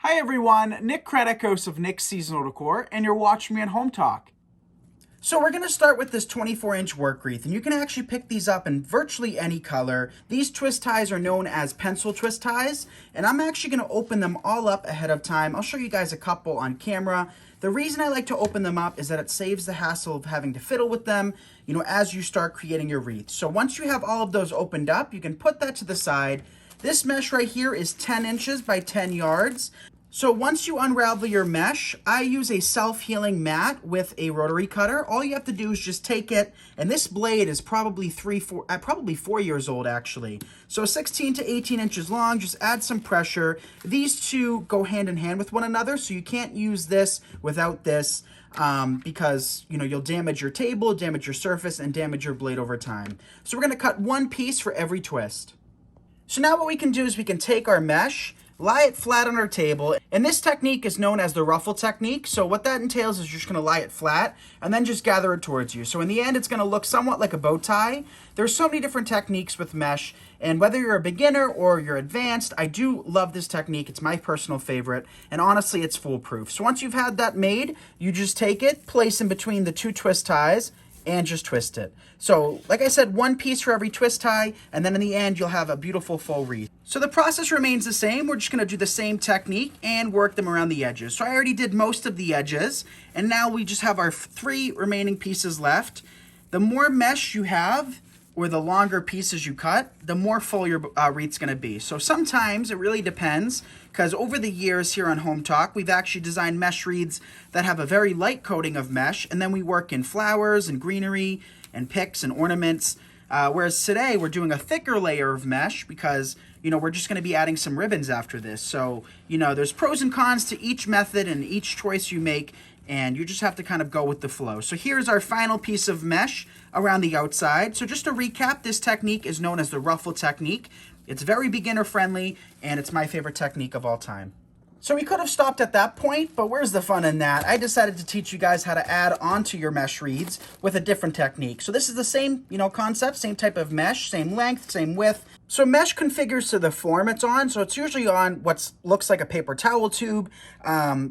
Hi everyone, Nick Kredikos of Nick's Seasonal Decor, and you're watching me on Hometalk. So we're going to start with this 24-inch work wreath, and you can actually pick these up in virtually any color. These twist ties are known as pencil twist ties, and I'm actually going to open them all up ahead of time. I'll show you guys a couple on camera. The reason I like to open them up is that it saves the hassle of having to fiddle with them, as you start creating your wreath. So once you have all of those opened up, you can put that to the side. This mesh right here is 10 inches by 10 yards. So once you unravel your mesh, I use a self-healing mat with a rotary cutter. All you have to do is just take it, and this blade is probably 4 years old actually. So 16 to 18 inches long, just add some pressure. These two go hand in hand with one another, so you can't use this without this because you'll damage your table, damage your surface, and damage your blade over time. So we're gonna cut one piece for every twist. So now what we can do is we can take our mesh, lie it flat on our table, and this technique is known as the ruffle technique. So what that entails is you're just going to lie it flat and then just gather it towards you. So in the end, it's going to look somewhat like a bow tie. There's so many different techniques with mesh, and whether you're a beginner or you're advanced, I do love this technique. It's my personal favorite, and honestly, it's foolproof. So once you've had that made, you just take it, place in between the two twist ties, and just twist it. So like I said, one piece for every twist tie, and then in the end you'll have a beautiful full wreath. So the process remains the same. We're just going to do the same technique and work them around the edges. So I already did most of the edges, and now we just have our 3 remaining pieces left. The more mesh you have, or the longer pieces you cut, the more full your wreath's going to be. So sometimes it really depends, because over the years here on Hometalk, we've actually designed mesh wreaths that have a very light coating of mesh, and then we work in flowers and greenery and picks and ornaments. Whereas today we're doing a thicker layer of mesh because we're just going to be adding some ribbons after this. So there's pros and cons to each method and each choice you make, and you just have to kind of go with the flow. So here's our final piece of mesh around the outside. So just to recap, this technique is known as the ruffle technique. It's very beginner friendly, and it's my favorite technique of all time. So we could have stopped at that point, but where's the fun in that? I decided to teach you guys how to add onto your mesh wreaths with a different technique. So this is the same, concept, same type of mesh, same length, same width. So mesh configures to the form it's on. So it's usually on what looks like a paper towel tube.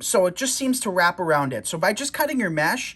So it just seems to wrap around it. So by just cutting your mesh,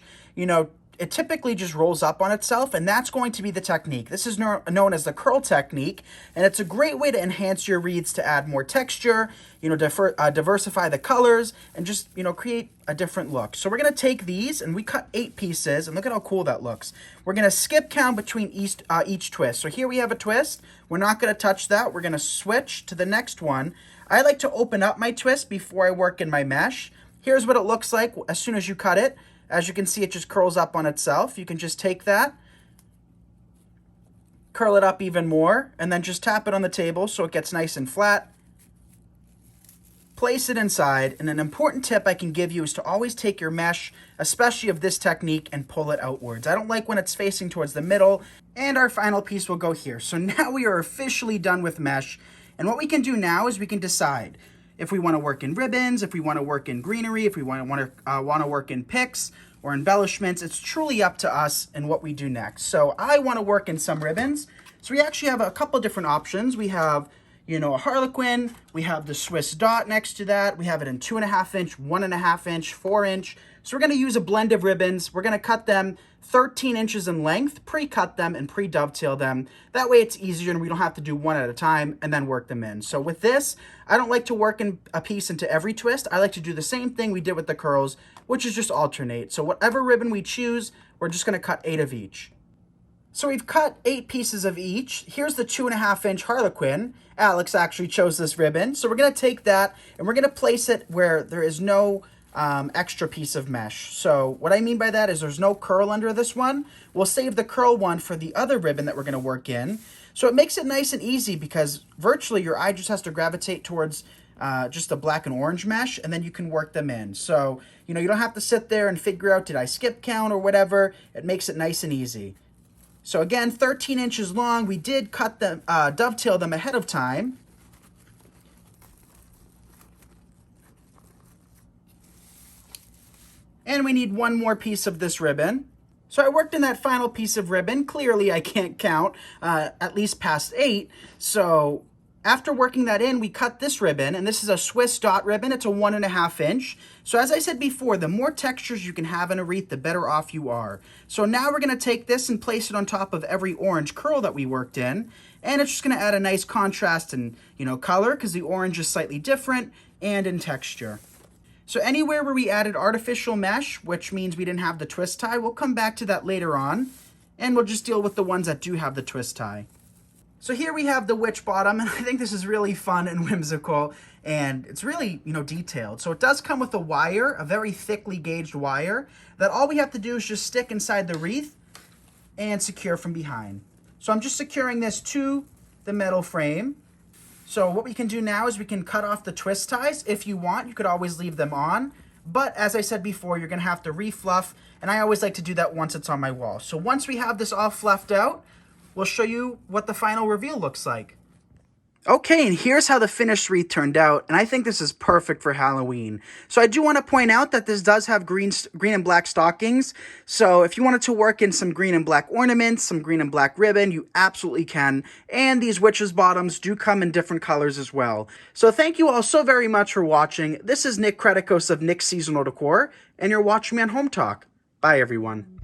it typically just rolls up on itself, and that's going to be the technique. This is known as the curl technique, and it's a great way to enhance your wreaths to add more texture, diversify the colors, and just, create a different look. So we're going to take these, and we cut 8 pieces, and look at how cool that looks. We're going to skip count between each twist. So here we have a twist. We're not going to touch that. We're going to switch to the next one. I like to open up my twist before I work in my mesh. Here's what it looks like as soon as you cut it. As you can see, it just curls up on itself. You can just take that, curl it up even more, and then just tap it on the table so it gets nice and flat. Place it inside, and an important tip I can give you is to always take your mesh, especially of this technique, and pull it outwards. I don't like when it's facing towards the middle, and our final piece will go here. So now we are officially done with mesh, and what we can do now is we can decide if we want to work in ribbons, if we want to work in greenery, if we want to work in picks or embellishments. It's truly up to us and what we do next. So I want to work in some ribbons. So we actually have a couple different options. We have, a harlequin. We have the Swiss dot next to that. We have it in 2.5 inch, 1.5 inch, 4 inch. So we're going to use a blend of ribbons. We're going to cut them 13 inches in length, pre-cut them, and pre-dovetail them. That way it's easier and we don't have to do one at a time and then work them in. So with this, I don't like to work in a piece into every twist. I like to do the same thing we did with the curls, which is just alternate. So whatever ribbon we choose, we're just going to cut 8 of each. So we've cut 8 pieces of each. Here's the 2.5 inch harlequin. Alex actually chose this ribbon. So we're going to take that and we're going to place it where there is no extra piece of mesh. So what I mean by that is there's no curl under this one. We'll save the curl one for the other ribbon that we're going to work in. So it makes it nice and easy because virtually your eye just has to gravitate towards just the black and orange mesh, and then you can work them in. So, you don't have to sit there and figure out, did I skip count or whatever. It makes it nice and easy. So again, 13 inches long. We did cut them, dovetail them ahead of time. And we need one more piece of this ribbon. So I worked in that final piece of ribbon. Clearly I can't count, at least past 8. So After working that in, we cut this ribbon, and this is a Swiss dot ribbon. It's a 1.5 inch. So as I said before, the more textures you can have in a wreath, the better off you are. So now we're gonna take this and place it on top of every orange curl that we worked in, and it's just gonna add a nice contrast and, color, because the orange is slightly different, and in texture. So anywhere where we added artificial mesh, which means we didn't have the twist tie, we'll come back to that later on, and we'll just deal with the ones that do have the twist tie. So here we have the witch bottom, and I think this is really fun and whimsical, and it's really, detailed. So it does come with a wire, a very thickly gauged wire, that all we have to do is just stick inside the wreath and secure from behind. So I'm just securing this to the metal frame. So what we can do now is we can cut off the twist ties. If you want, you could always leave them on. But as I said before, you're gonna have to refluff, and I always like to do that once it's on my wall. So once we have this all fluffed out, we'll show you what the final reveal looks like. Okay, and here's how the finished wreath turned out, and I think this is perfect for Halloween. So I do want to point out that this does have green and black stockings, so if you wanted to work in some green and black ornaments, some green and black ribbon, you absolutely can, and these witches' bottoms do come in different colors as well. So thank you all so very much for watching. This is Nick Kretikos of Nick's Seasonal Decor, and you're watching me on Hometalk. Bye, everyone.